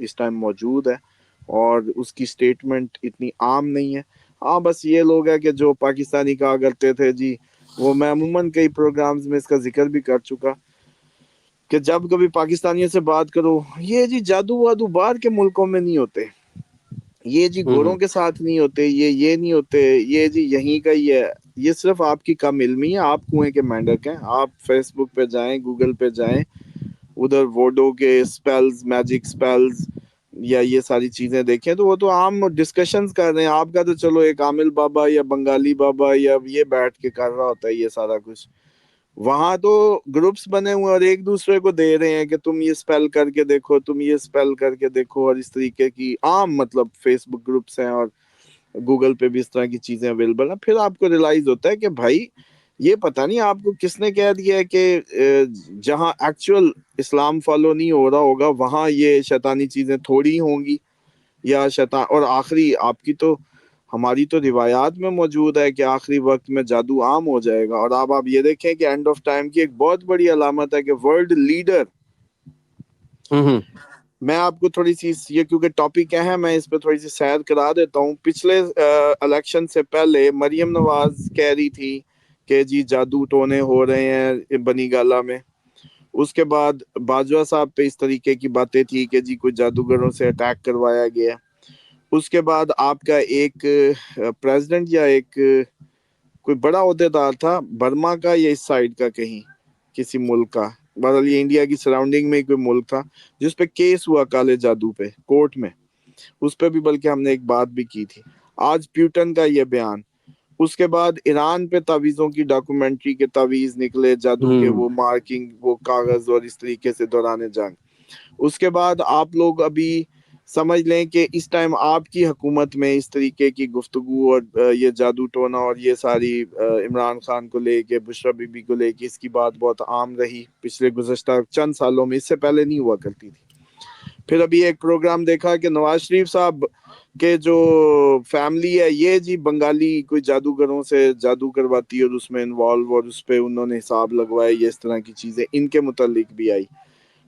اس time موجود ہے اور اس کی سٹیٹمنٹ اتنی عام نہیں ہے. ہاں بس یہ لوگ ہیں کہ جو پاکستانی کہا کرتے تھے جی، وہ میں عموماً کئی پروگرامز میں اس کا ذکر بھی کر چکا کہ جب کبھی پاکستانیوں سے بات کرو، یہ جی جادو وادو باہر کے ملکوں میں نہیں ہوتے، یہ جی گوروں کے ساتھ نہیں ہوتے، یہ نہیں ہوتے، یہ جی یہیں کا ہی ہے. یہ صرف آپ کی کم علمی ہے، آپ کنویں کے مینڈک ہیں. آپ فیس بک پہ جائیں، گوگل پہ جائیں، ادھر ووڈو کے سپیلز، میجک سپیلز یا یہ ساری چیزیں دیکھیں تو وہ تو عام ڈسکشنز کر رہے ہیں. آپ کا تو چلو ایک عامل بابا یا بنگالی بابا یا یہ بیٹھ کے کر رہا ہوتا ہے یہ سارا کچھ. وہاں تو گروپس بنے ہوئے اور ایک دوسرے کو دے رہے ہیں کہ تم یہ سپیل کر کے دیکھو، تم یہ سپیل کر کے دیکھو، اور اس طریقے کی عام مطلب فیس بک گروپس ہیں اور گوگل پہ بھی اس طرح کی چیزیں اویلیبل ہیں. پھر آپ کو ریلائز ہوتا ہے کہ بھائی یہ پتہ نہیں آپ کو کس نے کہہ دیا ہے کہ جہاں ایکچوئل اسلام فالو نہیں ہو رہا ہوگا وہاں یہ شیطانی چیزیں تھوڑی ہوں گی یا شیطان. اور آخری آپ کی تو ہماری تو روایات میں موجود ہے کہ آخری وقت میں جادو عام ہو جائے گا. اور آپ یہ دیکھیں کہ اینڈ آف ٹائم کی ایک بہت بڑی علامت ہے کہ ورلڈ لیڈر، میں آپ کو تھوڑی سی یہ کیونکہ ٹاپک ہے میں اس پہ تھوڑی سی سیر کرا دیتا ہوں. پچھلے الیکشن سے پہلے مریم نواز کہہ رہی تھی کہ جی جادو ٹونے ہو رہے ہیں بنی گالہ میں. اس کے بعد باجوہ صاحب پہ اس طریقے کی باتیں تھی کہ جی کوئی جادوگروں سے اٹیک کروایا گیا. اس کے بعد آپ کا ایک پریزیڈنٹ یا ایک کوئی بڑا عہدیدار تھا برما کا یا اس سائڈ کا کہیں کسی ملک کا، بہرحال یہ انڈیا کی سراؤنڈنگ میں کوئی ملک تھا جس پہ کیس ہوا کالے جادو پہ کورٹ میں. اس پہ بھی بلکہ ہم نے ایک بات بھی کی تھی. آج پیوٹن کا یہ بیان. اس کے بعد ایران پہ تعویذوں کی ڈاکومنٹری کے تعویذ نکلے جادو کے، وہ مارکنگ، وہ کاغذ اور اس طریقے سے دوران جنگ. اس کے بعد آپ لوگ ابھی سمجھ لیں کہ اس ٹائم آپ کی حکومت میں اس طریقے کی گفتگو اور یہ جادو ٹونا اور یہ ساری عمران خان کو لے کے، بشرا بی بی کو لے کے اس کی بات بہت عام رہی پچھلے گزشتہ چند سالوں میں، اس سے پہلے نہیں ہوا کرتی تھی. پھر ابھی ایک پروگرام دیکھا کہ نواز شریف صاحب کہ جو فیملی ہے یہ جی بنگالی کوئی جادوگروں سے جادو کرواتی ہے اور اس میں انوالو، اور اس پہ انہوں نے حساب لگوائے، یہ اس طرح کی چیزیں ان کے متعلق بھی آئی.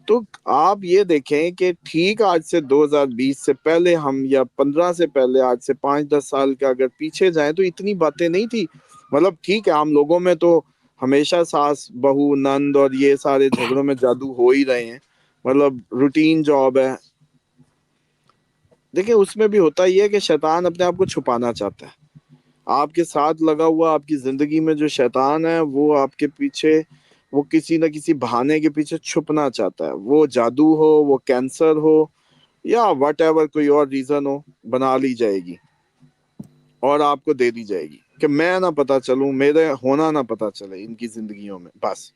تو آپ یہ دیکھیں کہ ٹھیک آج سے 2020 سے پہلے ہم یا 15 سے پہلے، آج سے 5-10 سال کا اگر پیچھے جائیں تو اتنی باتیں نہیں تھی. مطلب ٹھیک ہے عام لوگوں میں تو ہمیشہ ساس بہو نند اور یہ سارے جھگڑوں میں جادو ہو ہی رہے ہیں، مطلب روٹین جاب ہے. دیکھیں اس میں بھی ہوتا ہی ہے کہ شیطان اپنے آپ کو چھپانا چاہتا ہے. آپ کے ساتھ لگا ہوا آپ کی زندگی میں جو شیطان ہے وہ آپ کے پیچھے، وہ کسی نہ کسی بہانے کے پیچھے چھپنا چاہتا ہے. وہ جادو ہو، وہ کینسر ہو، یا واٹ ایور کوئی اور ریزن ہو، بنا لی جائے گی اور آپ کو دے دی جائے گی کہ میں نہ پتا چلوں، میرے ہونا نہ پتا چلے ان کی زندگیوں میں بس.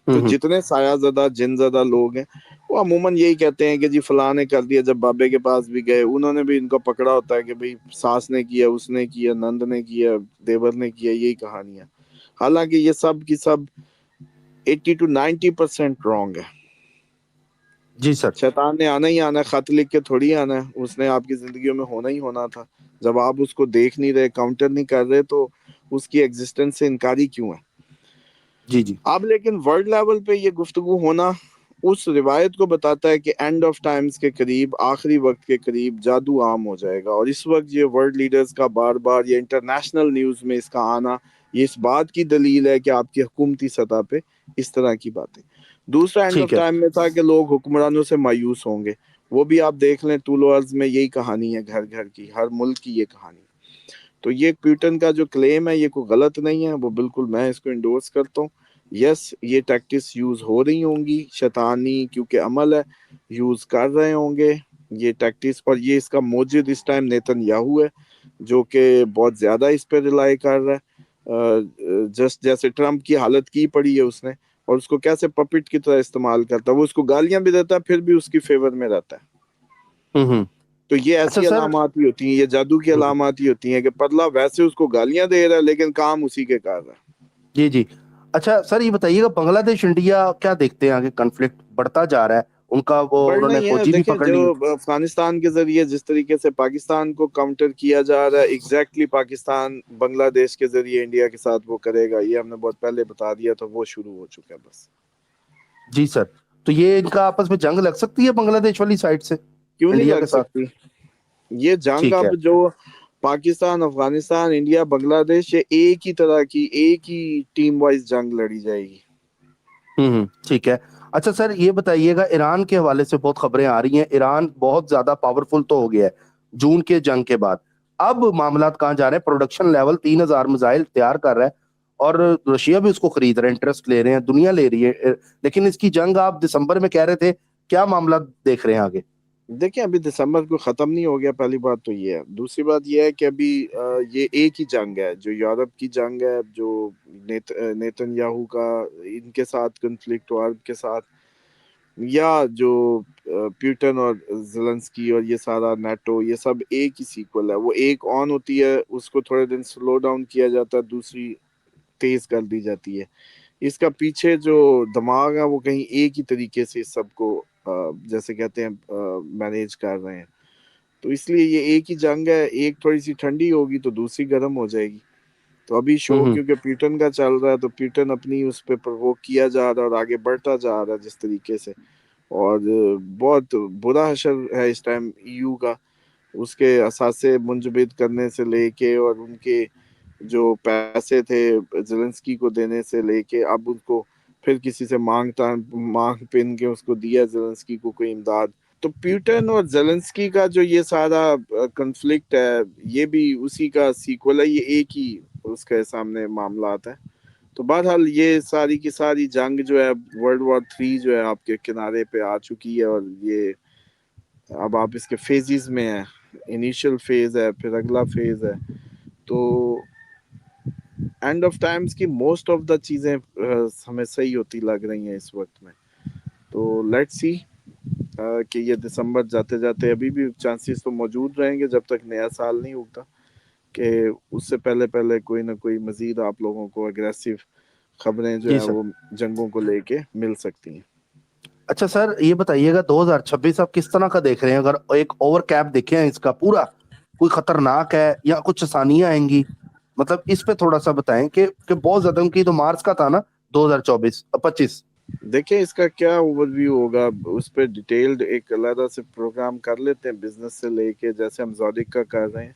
تو جتنے سایہ زدہ جن زدہ لوگ ہیں وہ عموماً یہی کہتے ہیں کہ جی فلاں نے کر دیا. جب بابے کے پاس بھی گئے انہوں نے بھی ان کو پکڑا ہوتا ہے کہ بھئی ساس نے کیا، اس نے کیا، نند نے کیا، دیور نے کیا، یہی کہانیاں. حالانکہ یہ سب کی سب 80 to 90% رانگ ہے. جی سر. شیطان نے آنا ہی آنا ہے، خط لکھ کے تھوڑی آنا ہے. اس نے آپ کی زندگیوں میں ہونا ہی ہونا تھا. جب آپ اس کو دیکھ نہیں رہے، کاؤنٹر نہیں کر رہے، تو اس کی ایگزسٹنس سے انکاری کیوں ہے؟ جی جی. اب لیکن ورلڈ لیول پہ یہ گفتگو ہونا اس روایت کو بتاتا ہے کہ اینڈ آف ٹائمز کے قریب، آخری وقت کے قریب جادو عام ہو جائے گا. اور اس وقت یہ ورلڈ لیڈرز کا بار بار یہ انٹرنیشنل نیوز میں اس کا آنا، یہ اس بات کی دلیل ہے کہ آپ کی حکومتی سطح پہ اس طرح کی باتیں. دوسرا اینڈ آف ٹھیک ہے. ٹائم میں تھا کہ لوگ حکمرانوں سے مایوس ہوں گے. وہ بھی آپ دیکھ لیں طول و عرض میں یہی کہانی ہے، گھر گھر کی، ہر ملک کی یہ کہانی. تو یہ پیوٹن کا جو کلیم ہے یہ کوئی غلط نہیں ہے، وہ بالکل میں اس کو انڈورس کرتا ہوں. یس یہ ٹیکٹس یوز ہو رہی ہوں گی، شیطانی کیونکہ عمل ہے، یوز کر رہے ہوں گے یہ ٹیکٹس. اور یہ اس کا موجد اس ٹائم نیتن یاہو ہے جو کہ بہت زیادہ اس پہ ریلائی کر رہا ہے. جسٹ جیسے ٹرمپ کی حالت کی پڑی ہے اس نے، اور اس کو کیسے پپٹ کی طرح استعمال کرتا ہے. وہ اس کو گالیاں بھی دیتا ہے پھر بھی اس کی فیور میں رہتا ہے. تو یہ اچھا ایسی سر. علامات ہی ہوتی ہیں، یہ جادو کی علامات ہی ہوتی ہیں کہ پتلا ویسے اس کو گالیاں دے رہا ہے لیکن کام اسی کے کر رہا ہے. جی جی. اچھا سر یہ بتائیے گا بنگلہ دیش انڈیا کیا دیکھتے ہیں؟ آگے کنفلکٹ بڑھتا جا رہا ہے ان کا، وہ انہوں بڑھنا نے ہی ہے. فوجی بھی دیکھیں پکڑ جو لی. افغانستان کے ذریعے جس طریقے سے پاکستان کو کاؤنٹر کیا جا رہا ہے، ایگزیکٹلی پاکستان بنگلہ دیش کے ذریعے انڈیا کے ساتھ وہ کرے گا. یہ ہم نے بہت پہلے بتا دیا تھا، وہ شروع ہو چکا ہے بس. جی سر. تو یہ ان کا آپس میں جنگ لگ سکتی ہے بنگلہ دیش والی سائڈ سے کیوں نہیں انڈیا لگ کے ساتھ؟ سکتی؟ یہ جنگ ٹھیک ہے. اب جو پاکستان، افغانستان، انڈیا، بنگلہ دیش، یہ ایک ہی طرح کی ایک ہی ٹیم وائز جنگ لڑی جائے گی. ٹھیک ہے. اچھا سر یہ بتائیے گا، ایران کے حوالے سے بہت خبریں آ رہی ہیں، ایران بہت زیادہ پاورفل تو ہو گیا ہے جون کے جنگ کے بعد. اب معاملات کہاں جا رہے ہیں؟ پروڈکشن لیول 3,000 میزائل تیار کر رہا ہے، اور رشیا بھی اس کو خرید رہے ہیں، انٹرسٹ لے رہے ہیں، دنیا لے رہی ہے. لیکن اس کی جنگ آپ دسمبر میں کہہ رہے تھے، کیا معاملات دیکھ رہے ہیں آگے؟ دیکھیں ابھی دسمبر کو ختم نہیں ہو گیا، پہلی بات تو یہ ہے. دوسری بات یہ ہے کہ ابھی یہ ایک ہی جنگ ہے، جو یورپ کی جنگ ہے، جو نیتن یاہو کا ان کے ساتھ کنفلکٹ ہوا کے ساتھ، یا جو پیوٹن اور زلنسکی اور یہ سارا نیٹو، یہ سب ایک ہی سیکول ہے. وہ ایک آن ہوتی ہے، اس کو تھوڑے دن سلو ڈاؤن کیا جاتا ہے، دوسری تیز کر دی جاتی ہے. اس کا پیچھے جو دماغ ہے وہ کہیں ایک ہی طریقے سے سب کو جیسے کہتے ہیں مینیج کر رہے ہیں. تو اس لیے یہ ایک ہی جنگ ہے، ایک تھوڑی سی ٹھنڈی ہوگی تو دوسری گرم ہو جائے گی. تو ابھی شو کیونکہ پیوٹن کا چل رہا ہے، تو پیوٹن اپنی اس پہ پرووک کیا جا رہا ہے اور آگے بڑھتا جا رہا ہے جس طریقے سے. اور بہت برا حشر ہے اس ٹائم ای یو کا، اس کے اثاثے منجمد کرنے سے لے کے، اور ان کے جو پیسے تھے زیلنسکی کو دینے سے لے کے، اب ان کو پھر کسی سے مانگ پن کے اس کو دیا زیلنسکی کو کوئی امداد. تو پیوٹن اور زیلنسکی کا جو یہ سارا کنفلکٹ ہے، یہ بھی اسی کا سیکول ہے، یہ ایک ہی اس کے سامنے معاملات ہیں. تو بہرحال یہ ساری کی ساری جنگ جو ہے ورلڈ وار 3 جو ہے آپ کے کنارے پہ آ چکی ہے، اور یہ اب آپ اس کے فیزز میں ہیں. انیشل فیز ہے، پھر اگلا فیز ہے. تو اینڈ آف ٹائمز کی موسٹ آف دا چیزیں ہمیں صحیح ہوتی لگ رہی ہیں اس وقت میں. تو لیٹ سی کہ یہ دسمبر جاتے جاتے ابھی بھی چانسز تو موجود رہیں گے جب تک نیا سال نہیں اگتا، کہ اس سے پہلے پہلے کوئی نہ کوئی مزید آپ لوگوں کو اگریسو خبریں جو جی ہیں سر. وہ جنگوں کو لے کے مل سکتی ہیں. اچھا سر یہ بتائیے گا، 2026 آپ کس طرح کا دیکھ رہے ہیں؟ اگر ایک اوور کیپ دیکھیں اس کا پورا، کوئی خطرناک ہے یا کچھ آسانیاں آئیں گی؟ مطلب اس پہ تھوڑا سا بتائیں کہ بہت زیادہ، ان کی تو مارچ کا تھا نا 2025. دیکھیں اس کا کیا اوور ویو ہوگا، اس پہ ڈیٹیلڈ ایک علیحدہ سے پروگرام کر لیتے ہیں، بزنس سے لے کے جیسے ہم زودک کا کر رہے ہیں.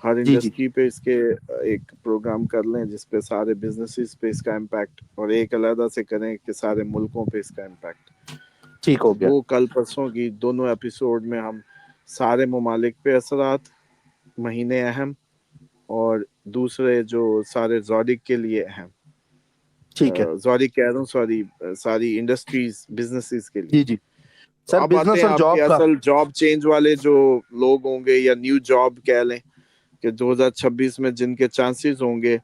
ہر جی جی انڈسٹری پہ اس کے ایک پروگرام کر لیں جس پہ سارے بزنسز پہ اس کا امپیکٹ، اور ایک علیحدہ سے کریں کہ سارے ملکوں پہ اس کا امپیکٹ. ٹھیک تو ہو گیا. وہ کل پرسوں کی دونوں ایپیسوڈ میں ہم سارے ممالک پہ اثرات، مہینے اہم، اور دوسرے جو سارے زودک کے لیے اہم، ٹھیک ہے. زودک کہہ رہا ہوں سوری، ساری انڈسٹریز بزنسز کے لیے. جی جی تو سر، اب آتے بزنس ہیں اور آپ کے جاب کا. اصل جاب چینج والے جو لوگ ہوں گے، یا نیو جاب کہہ لیں، کہ 2026 میں جن کے چانسز ہوں گے.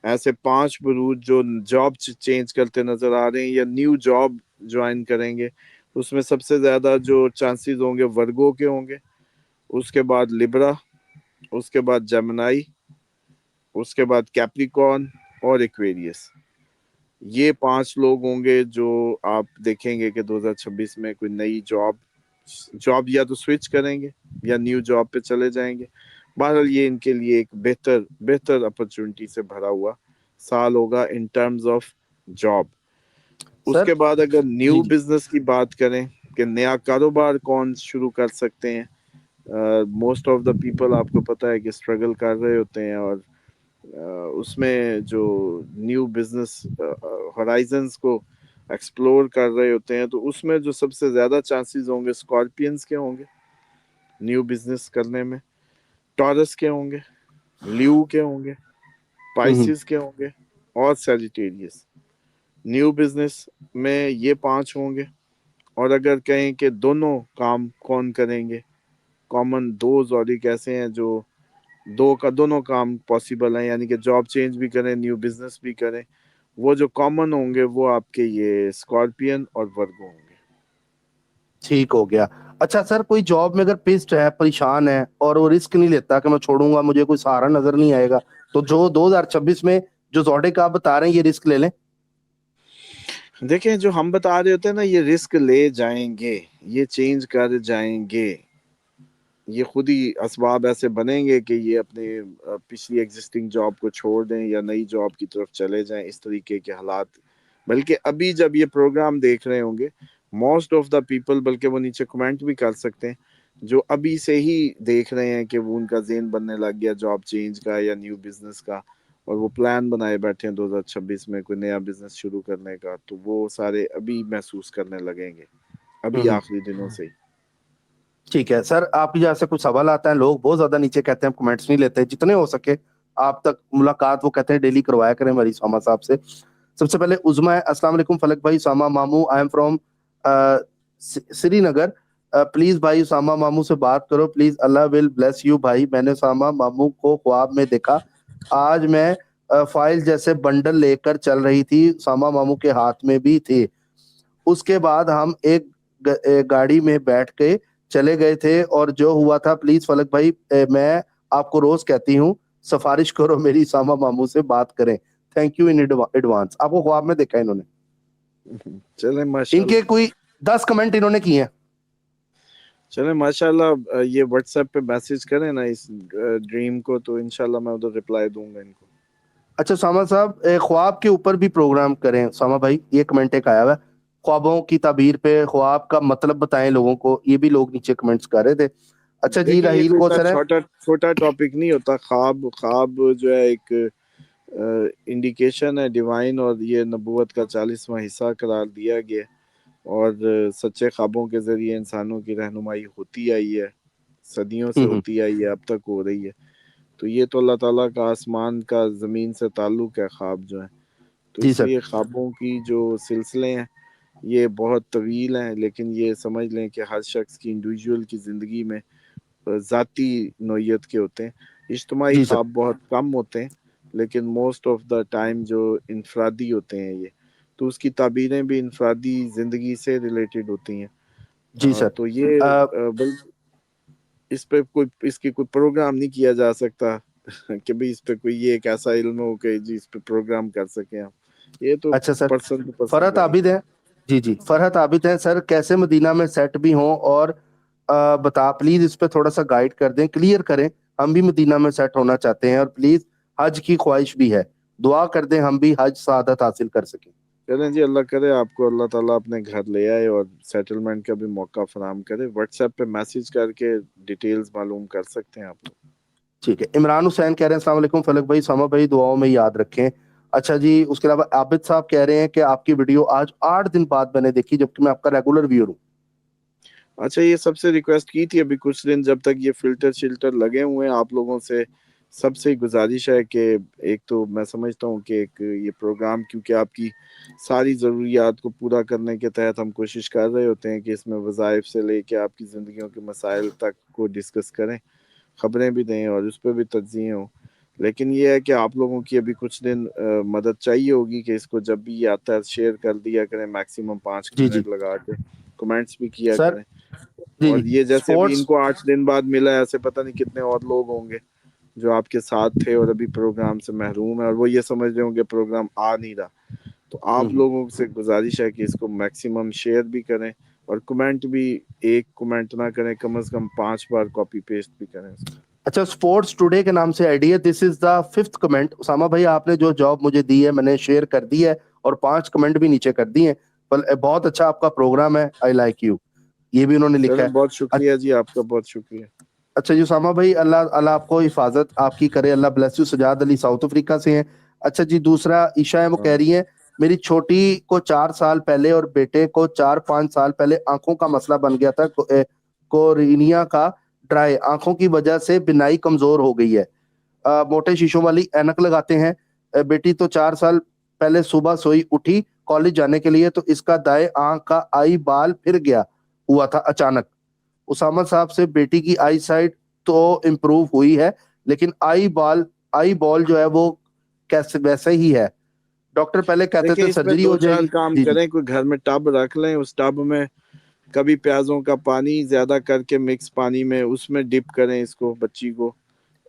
ایسے 5 بروج جو جاب چینج کرتے نظر آ رہے ہیں یا نیو جاب جوائن کریں گے، اس میں سب سے زیادہ جو چانسز ہوں گے ورگو کے ہوں گے، اس کے بعد لبرا، اس کے بعد جمنائی، اس کے بعد کیپریکون اور ایکویریس. یہ 5 لوگ ہوں گے جو آپ دیکھیں گے کہ 2026 میں کوئی نئی جاب یا تو سوئچ کریں گے یا نیو جاب پہ چلے جائیں گے. بہرحال یہ ان کے لیے ایک بہتر اپرچونٹی سے بھرا ہوا سال ہوگا ان ٹرمز آف جاب. اس سر کے بعد اگر جی نیو جی بزنس کی بات کریں کہ نیا کاروبار کون شروع کر سکتے ہیں، موسٹ آف دا پیپل آپ کو پتا ہے کہ اسٹرگل کر رہے ہوتے ہیں، اور اس میں جو نیو بزنس ہورائزنز کو ایکسپلور کر رہے ہوتے ہیں، تو اس میں جو سب سے زیادہ چانسز ہوں گے اسکارپینز کے ہوں گے نیو بزنس کرنے میں، ٹورس کے ہوں گے، لیو کے ہوں گے، پائسز کے ہوں گے، اور سیجیٹیریس. نیو بزنس میں یہ 5 ہوں گے. اور اگر کہیں کہ دونوں کام کون کریں گے، کامن 2 زوڈک ایسے ہیں جو دونوں کام پاسبل ہیں، یعنی کہ جاب چینج بھی کریں، نیو بزنس بھی کریں. وہ جو کامن ہوں گے وہ آپ کے یہ اسکارپین اور ورگو ہوں گے. ٹھیک ہو گیا. اچھا سر، کوئی جاب میں اگر پسٹ ہے، پریشان ہے، اور وہ رسک نہیں لیتا کہ میں چھوڑوں گا، مجھے کوئی سہارا نظر نہیں آئے گا، تو جو 2026 میں جو زوڈک آپ بتا رہے ہیں، یہ رسک لے لیں؟ دیکھیں جو ہم بتا رہے ہوتے ہیں نا، یہ رسک لے جائیں گے، یہ چینج کر جائیں گے، یہ خود ہی اسباب ایسے بنیں گے کہ یہ اپنے پچھلی ایگزسٹنگ جاب کو چھوڑ دیں یا نئی جاب کی طرف چلے جائیں، اس طریقے کے حالات. بلکہ ابھی جب یہ پروگرام دیکھ رہے ہوں گے موسٹ آف دا پیپل، بلکہ وہ نیچے کمنٹ بھی کر سکتے ہیں جو ابھی سے ہی دیکھ رہے ہیں کہ وہ ان کا ذہن بننے لگ گیا جاب چینج کا یا نیو بزنس کا، اور وہ پلان بنائے بیٹھے ہیں 2026 میں کوئی نیا بزنس شروع کرنے کا، تو وہ سارے ابھی محسوس کرنے لگیں گے، ابھی آخری دنوں سے ہی۔ ٹھیک ہے سر، آپ کی جہاں سے کچھ سوال آتا ہے، لوگ بہت زیادہ نیچے کہتے ہیں کمنٹس نہیں لیتے، جتنے ہو سکے آپ تک ملاقات وہ کہتے ہیں ڈیلی کروایا کریں ہماری اسامہ صاحب سے۔ سب سے پہلے عظما ہے، السلام علیکم فلک بھائی، اسامہ ماموں، I am from Sri Nagar, please بھائی اسامہ ماموں سے بات کرو please, Allah will bless you بھائی، میں نے اسامہ ماموں کو خواب میں دیکھا، آج میں فائل جیسے بنڈل لے کر چل رہی تھی، اسامہ ماموں کے ہاتھ میں بھی تھے، اس کے بعد ہم ایک گاڑی میں بیٹھ کے چلے گئے تھے، اور جو ہوا تھا پلیز فلک بھائی میں آپ کو روز کہتی ہوں سفارش کرو میری اسامہ ماموں سے بات کریں، تھینک یو ان ایڈوانس۔ آپ کو خواب میں دیکھا انہوں نے، چلیں ان ماشاءاللہ، کے کوئی 10 کمنٹ انہوں نے کیے ہیں۔ چلیں ماشاءاللہ، یہ واٹس ایپ پہ میسج کریں نا اس ڈریم کو، تو انشاءاللہ میں ادھر رپلائی دوں گا ان کو۔ اچھا اسامہ صاحب، خواب کے اوپر بھی پروگرام کریں اسامہ بھائی، یہ کمنٹ ایک آیا ہوا ہے، خوابوں کی تعبیر پہ خواب کا مطلب بتائیں لوگوں کو، یہ بھی لوگ نیچے کمنٹس کر رہے تھے۔ اچھا جی، دیکھیں یہ راہیل کوئی کو اتنا سر ہے، چھوٹا ٹاپک نہیں ہوتا، خواب جو ہے ایک انڈیکیشن ہے ڈیوائن، اور یہ نبوت کا 40واں حصہ قرار دیا گیا ہے، اور سچے خوابوں کے ذریعے انسانوں کی رہنمائی ہوتی آئی ہے، صدیوں سے ہوتی آئی ہے، اب تک ہو رہی ہے، تو یہ تو اللہ تعالیٰ کا آسمان کا زمین سے تعلق ہے خواب جو ہے، تو جی اس سر، لیے خوابوں کی جو سلسلے ہیں یہ بہت طویل ہیں، لیکن یہ سمجھ لیں کہ ہر شخص کی انڈیویجول کی زندگی میں ذاتی نوعیت کے ہوتے ہیں، اجتماعی جی سر، خواب بہت کم ہوتے ہیں، لیکن موسٹ آف دا ٹائم جو انفرادی ہوتے ہیں یہ، تو اس کی تعبیریں بھی انفرادی زندگی سے ریلیٹڈ ہوتی ہیں، جی سر، تو یہ اس پہ اس کی کوئی پروگرام نہیں کیا جا سکتا کہ بھئی اس پہ کوئی یہ ایک ایسا علم ہو کہ جی اس پہ پروگرام کر سکیں ہم، یہ تو اچھا سر، پرسن ٹو پرسن فرحت عابد ہے، جی جی فرحت عابد ہیں سر، کیسے مدینہ میں سیٹ بھی ہوں، اور بتا پلیز اس پہ تھوڑا سا گائیڈ کر دیں، کلیئر کریں، ہم بھی مدینہ میں سیٹ ہونا چاہتے ہیں، اور پلیز حج کی خواہش بھی ہے، دعا کر دیں ہم بھی حج سعادت حاصل کر سکیں۔ چلیں جی، اللہ کرے آپ کو اللہ تعالیٰ اپنے گھر لے آئے اور سیٹلمنٹ کا بھی موقع فراہم کرے، واٹس ایپ پہ میسج کر کے ڈیٹیلز معلوم کر سکتے ہیں آپ لوگ۔ ٹھیک ہے، عمران حسین کہہ رہے ہیں السلام علیکم فلک بھائی، سامہ بھائی دعاؤں میں یاد رکھیں۔ اچھا جی، اس کے علاوہ عابد صاحب کہہ رہے ہیں کہ آپ کی ویڈیو آج 8 دن بعد میں نے دیکھی، جبکہ میں آپ کا ریگولر ویور ہوں۔ اچھا، یہ سب سے ریکویسٹ کی تھی ابھی کچھ دن، جب تک یہ فلٹر شلٹر لگے ہوئے ہیں، آپ لوگوں سے سب سے گزارش ہے کہ ایک تو میں سمجھتا ہوں کہ ایک یہ پروگرام کیونکہ آپ کی ساری ضروریات کو پورا کرنے کے تحت ہم کوشش کر رہے ہوتے ہیں کہ اس میں وظائف سے لے کے آپ کی زندگیوں کے مسائل تک کو ڈسکس کریں، خبریں بھی دیں اور اس پہ بھی تجزیے ہوں، لیکن یہ ہے کہ آپ لوگوں کی ابھی کچھ دن مدد چاہیے ہوگی کہ اس کو جب بھی یہ آتا ہے شیئر کر دیا کریں، میکسیمم 5 جی جی منٹ لگا کے کمنٹس بھی کیا سر، کریں، جی اور جی یہ جیسے ابھی ان سپورٹس، کو 8 دن بعد ملا ہے، ایسے پتہ نہیں کتنے اور لوگ ہوں گے جو آپ کے ساتھ تھے اور ابھی پروگرام سے محروم ہیں، اور وہ یہ سمجھ رہے ہوں گے پروگرام آ نہیں رہا، تو آپ لوگوں سے گزارش ہے کہ اس کو میکسیمم شیئر بھی کریں، اور کمنٹ بھی ایک کمنٹ نہ کریں، کم از کم 5 بار کاپی پیسٹ بھی کریں اس کو۔ اچھا سپورٹس ٹوڈے کے نام سے آئیڈی ہے، دس از دا 5th کمنٹ، اسامہ بھائی آپ نے جو جاب مجھے دی ہے میں نے شیئر کر دی ہے، اور 5 کمنٹ بھی نیچے کر دی ہیں، بہت اچھا آپ کا پروگرام ہے، آئی لائک یو، یہ بھی انہوں نے لکھا چلیں ہے۔ بہت شکریہ جی، آپ کا بہت شکریہ۔ اچھا جی اسامہ بھائی، اللہ آپ کو حفاظت آپ کی کرے، اللہ bless you, Sajjad Ali South Africa سے ہیں۔ اچھا جی، دوسرا عشاء ہے، وہ کہہ رہی ہیں میری چھوٹی کو 4 سال پہلے اور بیٹے کو 4-5 سال پہلے آنکھوں کا مسئلہ بن گیا تھا، کورینیا کا ڈرائی، آنکھوں کی وجہ سے بینائی کمزور ہو گئی ہے، موٹے شیشوں والی اینک لگاتے ہیں، بیٹی تو 4 سال پہلے صبح سوئی اٹھی کالج جانے کے لیے تو اس کا دائیں آنکھ کا آئی بال پھر گیا ہوا تھا اچانک، اسامہ صاحب سے بیٹی کی آئی سائٹ تو امپروو ہوئی ہے لیکن آئی بال جو ہے وہ کیسے ویسے ہی ہے، ڈاکٹر پہلے کہتے دیکھیں تھے اس میں سرجری دو ہو جائے چار گی۔ کام جی جی، کریں، کوئی گھر میں ٹب رکھ لیں، اس ٹب میں کبھی پیازوں کا پانی زیادہ کر کے مکس پانی میں اس میں ڈپ کریں، اس کو بچی کو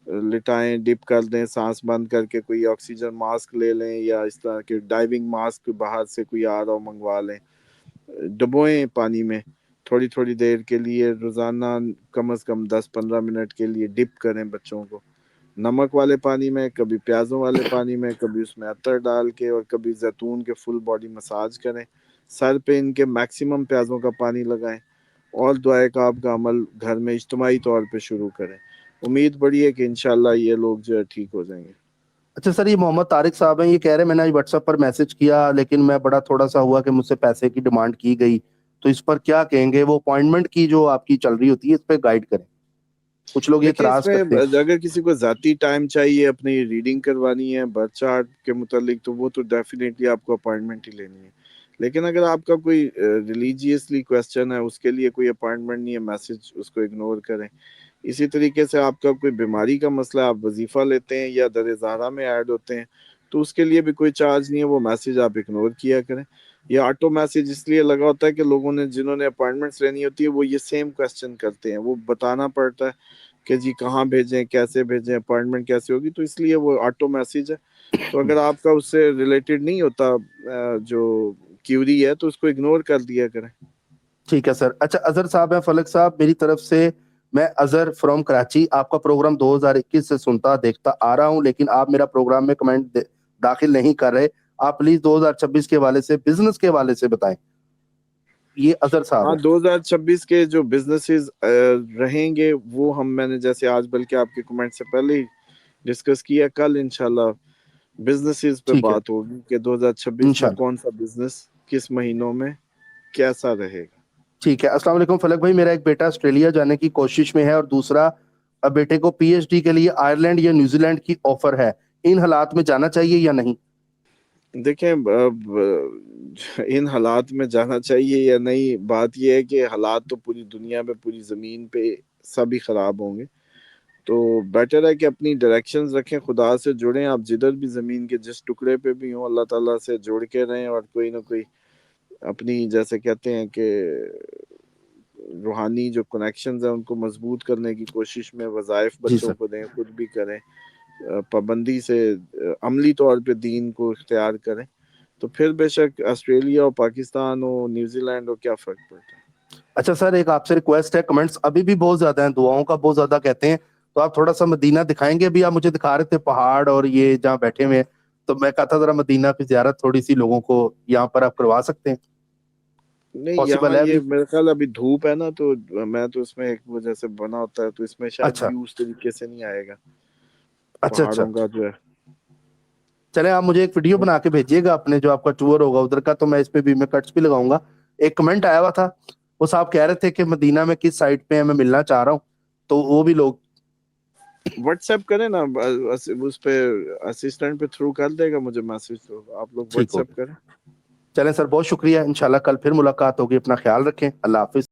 لٹائیں، ڈپ کر دیں سانس بند کر کے، کوئی آکسیجن ماسک لے لیں یا اس طرح کے ڈائیونگ ماسک باہر سے کوئی آ رہا ہو منگوا لیں، ڈبوئیں پانی میں تھوڑی تھوڑی دیر کے لیے، روزانہ کم از کم 10-15 منٹ کے لیے ڈپ کریں بچوں کو نمک والے پانی میں، کبھی پیازوں والے پانی میں، کبھی اس میں عطر ڈال کے، اور کبھی زیتون کے فل باڈی مساج کریں سر پہ ان کے میکسیمم پیازوں کا پانی لگائیں اور دعائے کا آپ کا عمل گھر میں اجتماعی طور پہ شروع کریں. امید بڑی ہے کہ انشاءاللہ یہ لوگ جو ہے ٹھیک ہو جائیں گے. اچھا سر، یہ محمد طارق صاحب ہیں، یہ کہہ رہے ہیں میں نے واٹس ایپ پر میسج کیا لیکن میں بڑا تھوڑا سا ہوا کہ مجھ سے پیسے کی ڈیمانڈ کی گئی، تو اس پر کیا کہیں گے؟ وہ اپوائنٹمنٹ کی جو آپ کی چل رہی ہوتی ہے اس پہ گائیڈ کریں. کچھ لوگ یہ دیکھیں اس اعتراض میں کرتے ہیں. اگر کسی کو ذاتی ٹائم چاہیے اپنی ریڈنگ کروانی ہے برتھ چارٹ کے متعلق تو وہ تو ڈیفینیٹلی آپ کو اپوائنٹمنٹ ہی لینی ہے. لیکن اگر آپ کا کوئی ریلیجیسلی کویسچن ہے اس کے لیے کوئی اپوائنٹمنٹ نہیں ہے، میسج اس کو اگنور کریں. اسی طریقے سے آپ کا کوئی بیماری کا مسئلہ، آپ وظیفہ لیتے ہیں یا در زہرا میں ایڈ ہوتے ہیں تو اس کے لیے بھی کوئی چارج نہیں ہے، وہ میسج آپ اگنور کیا کریں. یہ آٹو میسج اس لیے لگا ہوتا ہے کہ لوگوں نے جنہوں نے اپوائنٹمنٹس لینی ہوتی ہے وہ یہ سیم کویسچن کرتے ہیں، وہ بتانا پڑتا ہے کہ جی کہاں بھیجیں، کیسے بھیجیں، اپوائنٹمنٹ کیسے ہوگی، تو اس لیے وہ آٹو میسج ہے. تو اگر آپ کا اس سے ریلیٹڈ نہیں ہوتا جو کیوری ہے تو اس کو اگنور کر دیا کریں. ٹھیک ہے سر. اچھا اظہر صاحب ہیں، فلک صاحب میری طرف سے، میں اظہر فرام کراچی آپ کا پروگرام 2021 سے سنتا دیکھتا آ رہا ہوں، لیکن آپ میرا پروگرام میں کمنٹ داخل نہیں کر رہے. آپ پلیز 2026 کے حوالے سے، بزنس کے حوالے سے بتائیں. یہ اظہر صاحب ہاں، ہیں. 2026 کے جو بزنسز رہیں گے وہ میں نے جیسے آج بلکہ آپ کے کمنٹ سے پہلے ہی ڈسکس کیا، کل انشاءاللہ بزنسز پہ ٹھیک ہے بات ہوگی کہ 2026 میں انشاءاللہ. کون سا بزنس کس مہینوں میں کیسا رہے گا. ٹھیک ہے. السلام علیکم فلک بھائی، میرا ایک بیٹا آسٹریلیا جانے کی کوشش میں ہے اور دوسرا بیٹے کو پی ایچ ڈی کے لیے آئرلینڈ یا نیوزی لینڈ کی آفر ہے. ان حالات میں جانا چاہیے یا نہیں؟ دیکھیں ان حالات میں جانا چاہیے یا نہیں، بات یہ ہے کہ حالات تو پوری دنیا میں، پوری زمین پہ سب ہی خراب ہوں گے. تو بیٹر ہے کہ اپنی ڈائریکشنز رکھیں، خدا سے جڑیں. آپ جدھر بھی زمین کے جس ٹکڑے پہ بھی ہوں اللہ تعالیٰ سے جڑ کے رہیں اور کوئی نہ کوئی اپنی جیسے کہتے ہیں کہ روحانی جو کنیکشنز ہیں ان کو مضبوط کرنے کی کوشش میں وظائف جی بچوں سر. کو دیں، خود بھی کریں، پابندی سے عملی طور پہ دین کو اختیار کریں. تو پھر بے شک آسٹریلیا ہو، پاکستان ہو، نیوزی لینڈ ہو، کیا فرق پڑتا ہے. اچھا سر، ایک آپ سے ریکویسٹ ہے، کمنٹس ابھی بھی بہت زیادہ ہیں، دعاؤں کا بہت زیادہ کہتے ہیں، تو آپ تھوڑا سا مدینہ دکھائیں گے؟ ابھی آپ مجھے دکھا رہے تھے پہاڑ اور یہ جہاں بیٹھے ہوئے ہیں، تو میں کہا تھا ذرا مدینہ کی زیارت تھوڑی سی لوگوں کو یہاں پر آپ کروا سکتے ہیں؟ نہیں، پاسبل یہاں ہے یہ ابھی؟ میرے خیال ابھی دھوپ ہے نا، تو میں تو اس میں ایک وجہ سے بنا ہوتا ہے تو اس میں شاید اچھا ویو اس طریقے سے نہیں آئے گا اچھا اچھا. پہاڑوں کا جو ہے. چلیں آپ مجھے ایک ویڈیو بنا کے بھیجیے گا اپنے جو آپ کا ٹور ہوگا ادھر کا، تو میں اس پہ بھی میں کٹس بھی لگاؤں گا. ایک کمنٹ آیا ہوا تھا، وہ صاحب کہہ رہے تھے کہ مدینہ میں کس سائٹ پہ ہیں، میں ملنا چاہ رہا ہوں، تو وہ بھی لوگ واٹس ایپ کریں نا، اس پہ اسسٹنٹ پہ تھرو کر دے گا مجھے میسج، تو آپ لوگ ٹھیک واٹس ہو ایپ گیا. کریں. چلیں سر، بہت شکریہ، انشاءاللہ کل پھر ملاقات ہوگی. اپنا خیال رکھیں. اللہ حافظ.